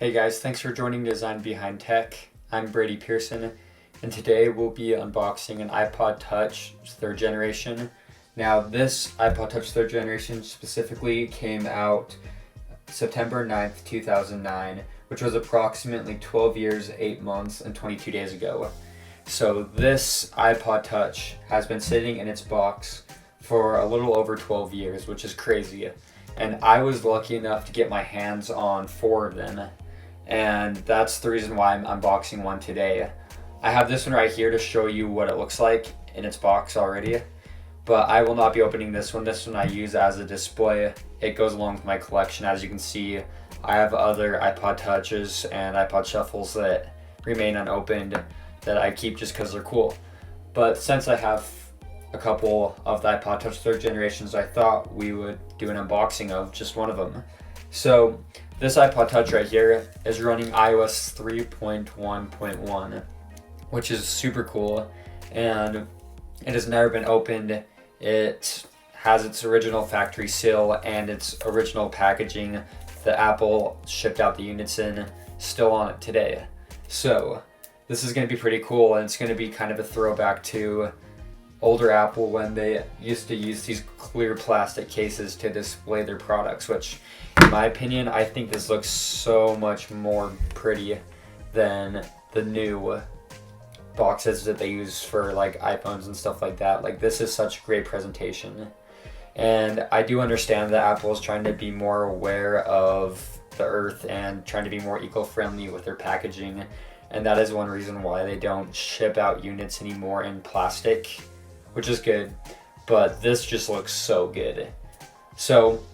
Hey guys, thanks for joining Design Behind Tech. I'm Brady Pearson, and today we'll be unboxing an iPod Touch 3rd generation. Now, this iPod Touch 3rd generation specifically came out September 9th, 2009, which was approximately 12 years, 8 months, and 22 days ago. So this iPod Touch has been sitting in its box for a little over 12 years, which is crazy. And I was lucky enough to get my hands on 4 of them. And that's the reason why I'm unboxing one today. I have this one right here to show you what it looks like in its box already, but I will not be opening this one. This one I use as a display. It goes along with my collection. As you can see, I have other iPod Touches and iPod Shuffles that remain unopened that I keep just because they're cool. But since I have a couple of the iPod Touch 3rd generations, I thought we would do an unboxing of just one of them. So this iPod Touch right here is running iOS 3.1.1, which is super cool, and it has never been opened. It has its original factory seal and its original packaging that Apple shipped out the units in still on it today. So this is going to be pretty cool, and it's going to be kind of a throwback to older Apple when they used to use these clear plastic cases to display their products, which in my opinion, I think this looks so much more pretty than the new boxes that they use for like iPhones and stuff like that. Like, this is such great presentation. And I do understand that Apple is trying to be more aware of the earth and trying to be more eco-friendly with their packaging. And that is one reason why they don't ship out units anymore in plastic, which is good. But this just looks so good. So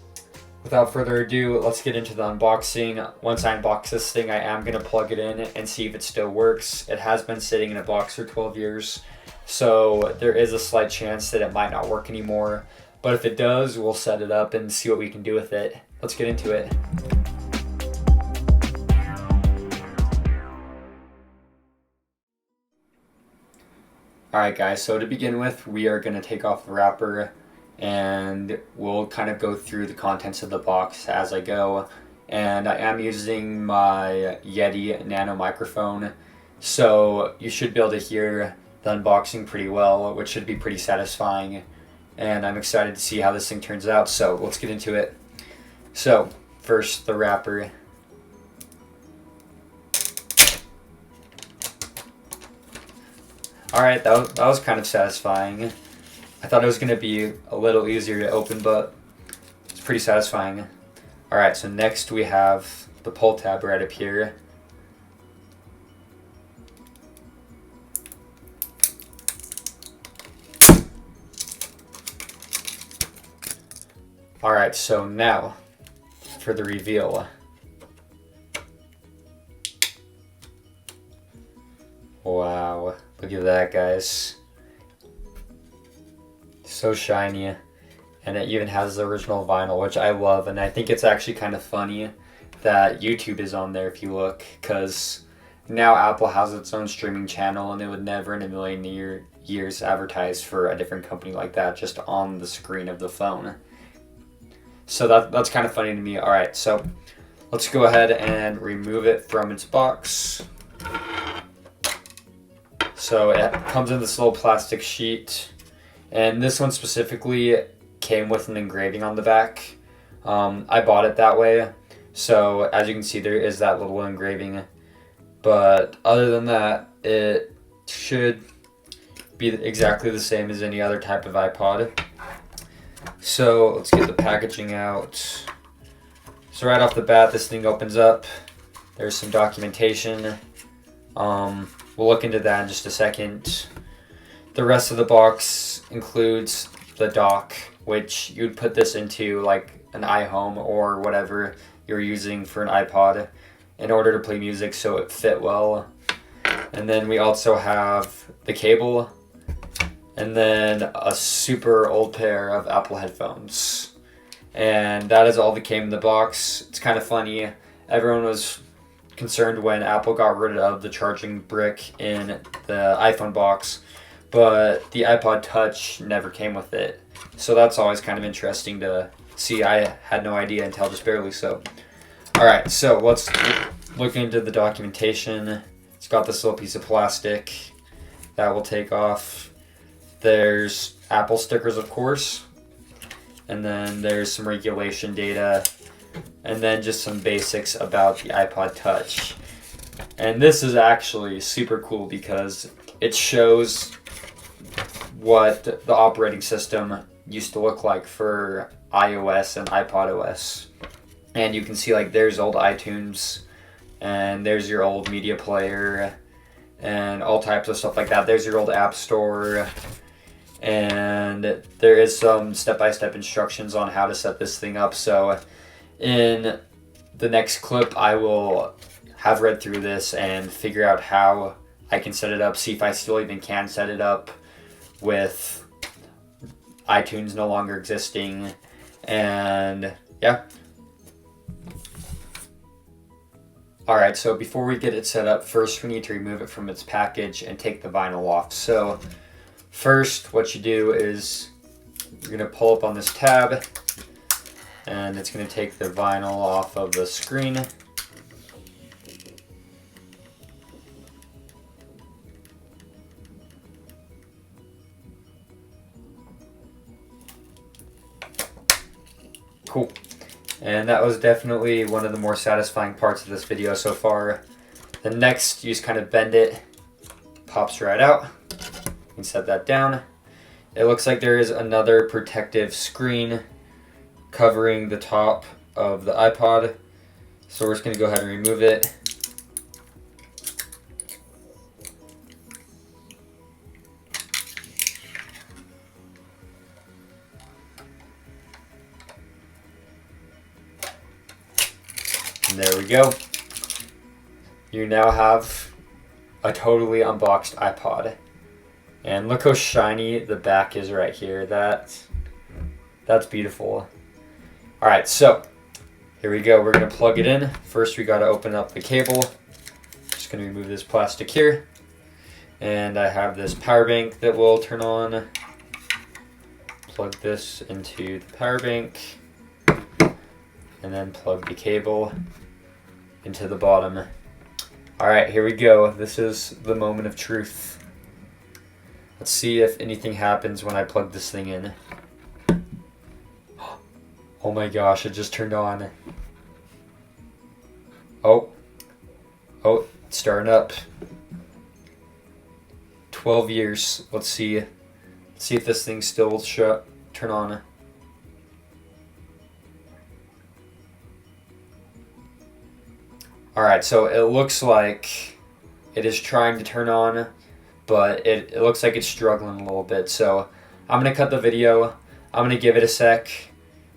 without further ado, let's get into the unboxing. Once I unbox this thing, I am going to plug it in and see if it still works. It has been sitting in a box for 12 years, so there is a slight chance that it might not work anymore. But if it does, we'll set it up and see what we can do with it. Let's get into it. Alright guys, so to begin with, we are going to take off the wrapper, and we'll kind of go through the contents of the box as I go. And I am using my Yeti Nano microphone, so you should be able to hear the unboxing pretty well, which should be pretty satisfying. And I'm excited to see how this thing turns out, so let's get into it. So first, the wrapper. Alright, that was kind of satisfying. I thought it was going to be a little easier to open, but it's pretty satisfying. Alright, so next we have the pull tab right up here. Alright, so now for the reveal. Wow, look at that, guys. So shiny, and it even has the original vinyl, which I love. And I think it's actually kind of funny that YouTube is on there if you look, because now Apple has its own streaming channel, and it would never in a million years advertise for a different company like that just on the screen of the phone. So that's kind of funny to me. Alright, so let's go ahead and remove it from its box. So it comes in this little plastic sheet, and this one specifically came with an engraving on the back. I bought it that way, so as you can see, there is that little engraving. But other than that, it should be exactly the same as any other type of iPod. So let's get the packaging out. So right off the bat, this thing opens up. There's some documentation. We'll look into that in just a second. The rest of the box includes the dock, which you'd put this into like an iHome or whatever you're using for an iPod in order to play music, so it fit well. And then we also have the cable, and then a super old pair of Apple headphones. And that is all that came in the box. It's kind of funny. Everyone was concerned when Apple got rid of the charging brick in the iPhone box, but the iPod Touch never came with it. So that's always kind of interesting to see. I had no idea until just barely. So Alright, so let's looking into the documentation, it's got this little piece of plastic that will take off. There's Apple stickers, of course, and then there's some regulation data, and then just some basics about the iPod Touch. And this is actually super cool because it shows what the operating system used to look like for iOS and iPodOS. And you can see, like, there's old iTunes, and there's your old media player, and all types of stuff like that. There's your old App Store, and there is some step-by-step instructions on how to set this thing up. So in the next clip, I will have read through this and figure out how I can set it up, see if I still even can set it up with iTunes no longer existing, and yeah. Alright, so before we get it set up, first we need to remove it from its package and take the vinyl off. So first, what you do is you're going to pull up on this tab, and it's going to take the vinyl off of the screen. Cool. And that was definitely one of the more satisfying parts of this video so far. The next, you just kind of bend it, pops right out. You can set that down. It looks like there is another protective screen covering the top of the iPod. So we're just going to go ahead and remove it. And there we go. You now have a totally unboxed iPod. And look how shiny the back is right here. That's beautiful. Alright, so here we go. We're going to plug it in. First we got to open up the cable. Just going to remove this plastic here. And I have this power bank that will turn on. Plug this into the power bank. And then plug the cable into the bottom. Alright, here we go. This is the moment of truth. Let's see if anything happens when I plug this thing in. Oh my gosh, it just turned on. Oh, it's starting up. 12 years. Let's see if this thing still will turn on. Alright, so it looks like it is trying to turn on, but it looks like it's struggling a little bit. So I'm going to cut the video. I'm going to give it a sec,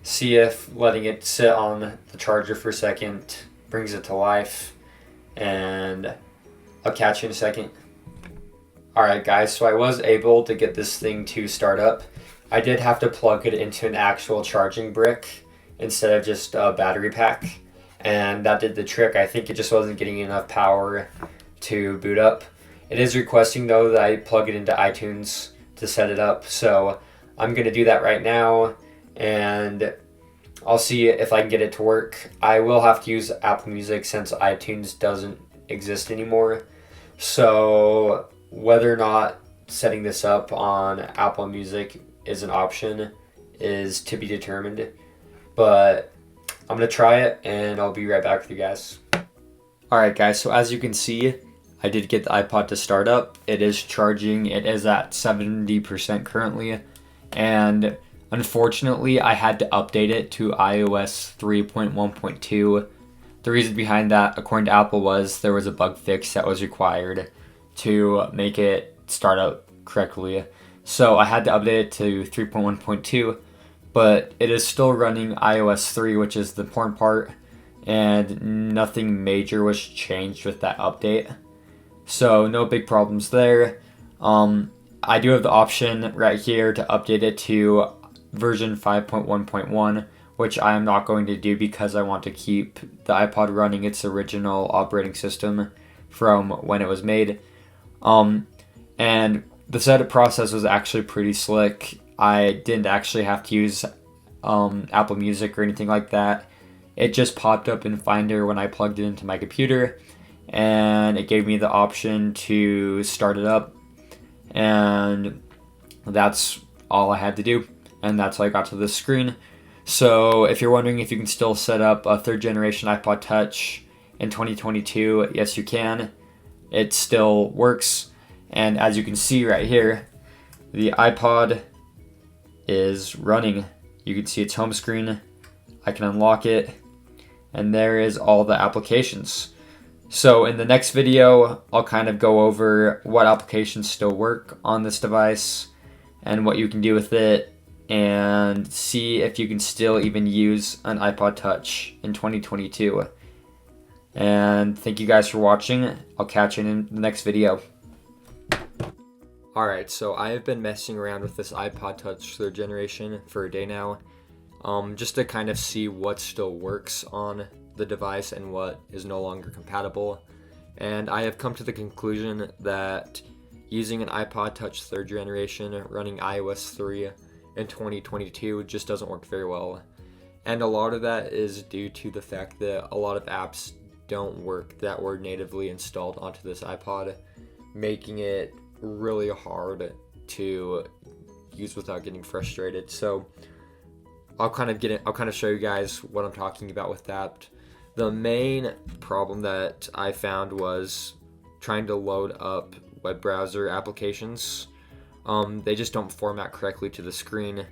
see if letting it sit on the charger for a second brings it to life, and I'll catch you in a second. Alright guys, so I was able to get this thing to start up. I did have to plug it into an actual charging brick instead of just a battery pack. And that did the trick. I think it just wasn't getting enough power to boot up. It is requesting though that I plug it into iTunes to set it up. So I'm going to do that right now, and I'll see if I can get it to work. I will have to use Apple Music since iTunes doesn't exist anymore. So whether or not setting this up on Apple Music is an option is to be determined. But I'm going to try it, and I'll be right back with you guys. Alright guys, so as you can see, I did get the iPod to start up. It is charging. It is at 70% currently. And unfortunately, I had to update it to iOS 3.1.2. The reason behind that, according to Apple, was there was a bug fix that was required to make it start up correctly. So I had to update it to 3.1.2. But it is still running iOS 3, which is the important part, and nothing major was changed with that update. So no big problems there. I do have the option right here to update it to version 5.1.1, which I am not going to do because I want to keep the iPod running its original operating system from when it was made. And the setup process was actually pretty slick. I didn't actually have to use Apple Music or anything like that. it just popped up in Finder when I plugged it into my computer, and it gave me the option to start it up, and that's all I had to do, and that's how I got to this screen. So if you're wondering if you can still set up a 3rd generation iPod Touch in 2022, yes you can. It still works, and as you can see right here, the iPod is running. You can see its home screen. I can unlock it, and there is all the applications. So in the next video, I'll kind of go over what applications still work on this device and what you can do with it, and see if you can still even use an iPod Touch in 2022. And thank you guys for watching. I'll catch you in the next video. Alright, so I have been messing around with this iPod Touch 3rd generation for a day now, just to kind of see what still works on the device and what is no longer compatible. And I have come to the conclusion that using an iPod Touch 3rd generation running iOS 3 in 2022 just doesn't work very well. And a lot of that is due to the fact that a lot of apps don't work that were natively installed onto this iPod, making it really hard to use without getting frustrated. So I'll kind of show you guys what I'm talking about with that. The main problem that I found was trying to load up web browser applications. They just don't format correctly to the screen.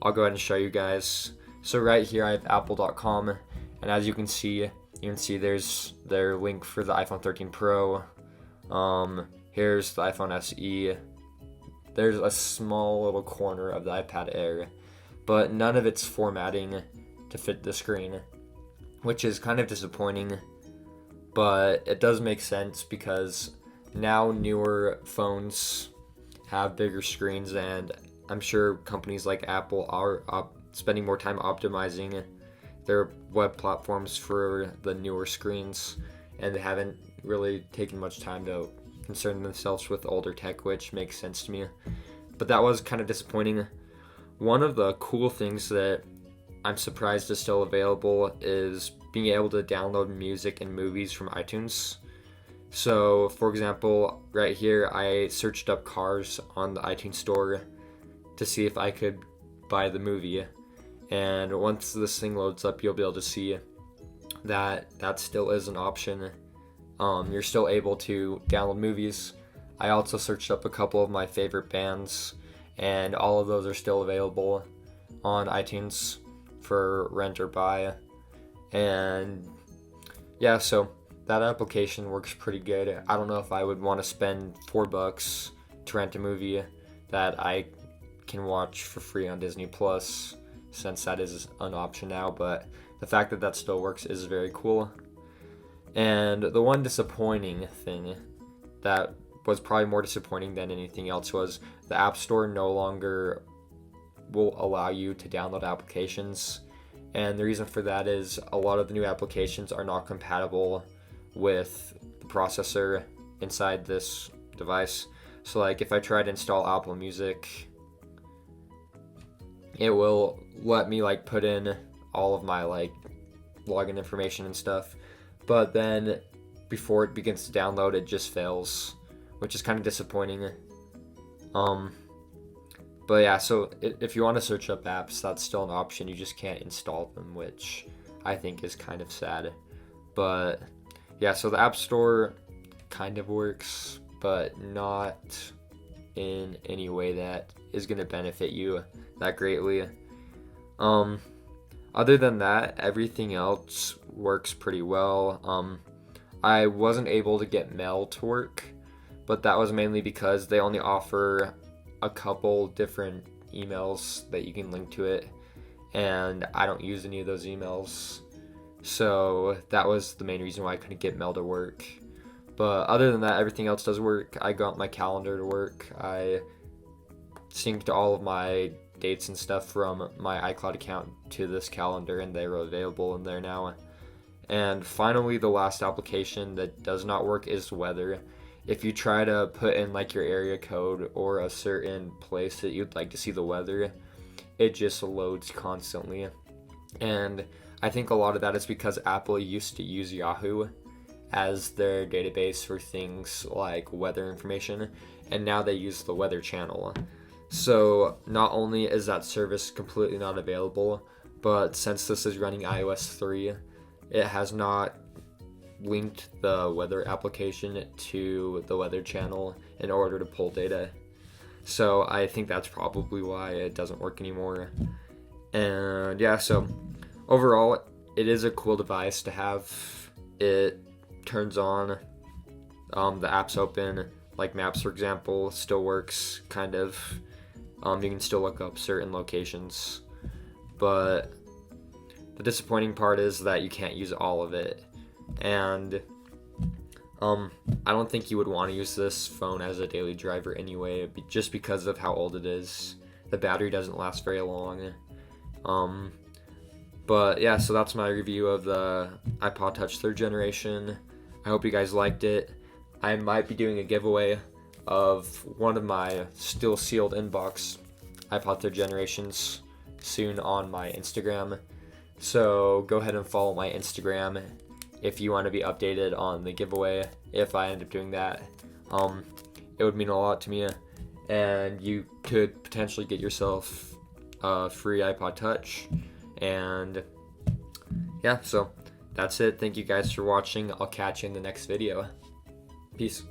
I'll go ahead and show you guys. So right here I have apple.com, and as you can see there's their link for the iPhone 13 Pro. Here's the iPhone SE. There's a small little corner of the iPad Air, but none of it's formatting to fit the screen, which is kind of disappointing, but it does make sense because now newer phones have bigger screens, and I'm sure companies like Apple are spending more time optimizing their web platforms for the newer screens, and they haven't really taken much time to concern themselves with older tech, which makes sense to me. But that was kind of disappointing. One of the cool things that I'm surprised is still available is being able to download music and movies from iTunes. So for example, right here I searched up Cars on the iTunes store to see if I could buy the movie, and once this thing loads up you'll be able to see that that still is an option. You're still able to download movies. I also searched up a couple of my favorite bands, and all of those are still available on iTunes for rent or buy. And yeah, so that application works pretty good. I don't know if I would want to spend $4 to rent a movie that I can watch for free on Disney Plus, since that is an option now, but the fact that that still works is very cool. And the one disappointing thing that was probably more disappointing than anything else was the App Store no longer will allow you to download applications. And the reason for that is a lot of the new applications are not compatible with the processor inside this device. So like if I try to install Apple Music, it will let me like put in all of my like login information and stuff, but then before it begins to download it just fails, which is kind of disappointing. But yeah, so if you want to search up apps, that's still an option. You just can't install them, which I think is kind of sad. But yeah, so the App Store kind of works, but not in any way that is going to benefit you that greatly. Other than that, everything else works pretty well. I wasn't able to get Mail to work, but that was mainly because they only offer a couple different emails that you can link to it, and I don't use any of those emails, so that was the main reason why I couldn't get Mail to work. But other than that, everything else does work. I got my calendar to work. I synced all of my dates and stuff from my iCloud account to this calendar, and they were available in there now. And finally, the last application that does not work is weather. If you try to put in like your area code or a certain place that you'd like to see the weather, it just loads constantly. And I think a lot of that is because Apple used to use Yahoo as their database for things like weather information, and now they use the Weather Channel. So not only is that service completely not available, but since this is running iOS 3, it has not linked the weather application to the Weather Channel in order to pull data. So I think that's probably why it doesn't work anymore. And yeah, so overall, it is a cool device to have. It turns on, the apps open, like Maps, for example, still works, kind of. You can still look up certain locations, but the disappointing part is that you can't use all of it. And I don't think you would want to use this phone as a daily driver anyway, just because of how old it is. The battery doesn't last very long. But yeah, so that's my review of the iPod Touch 3rd generation. I hope you guys liked it. I might be doing a giveaway of one of my still sealed inbox iPod 3rd generations soon on my Instagram. So go ahead and follow my Instagram if you want to be updated on the giveaway. If I end up doing that, it would mean a lot to me, and you could potentially get yourself a free iPod Touch. And yeah, so that's it. Thank you guys for watching. I'll catch you in the next video. Peace.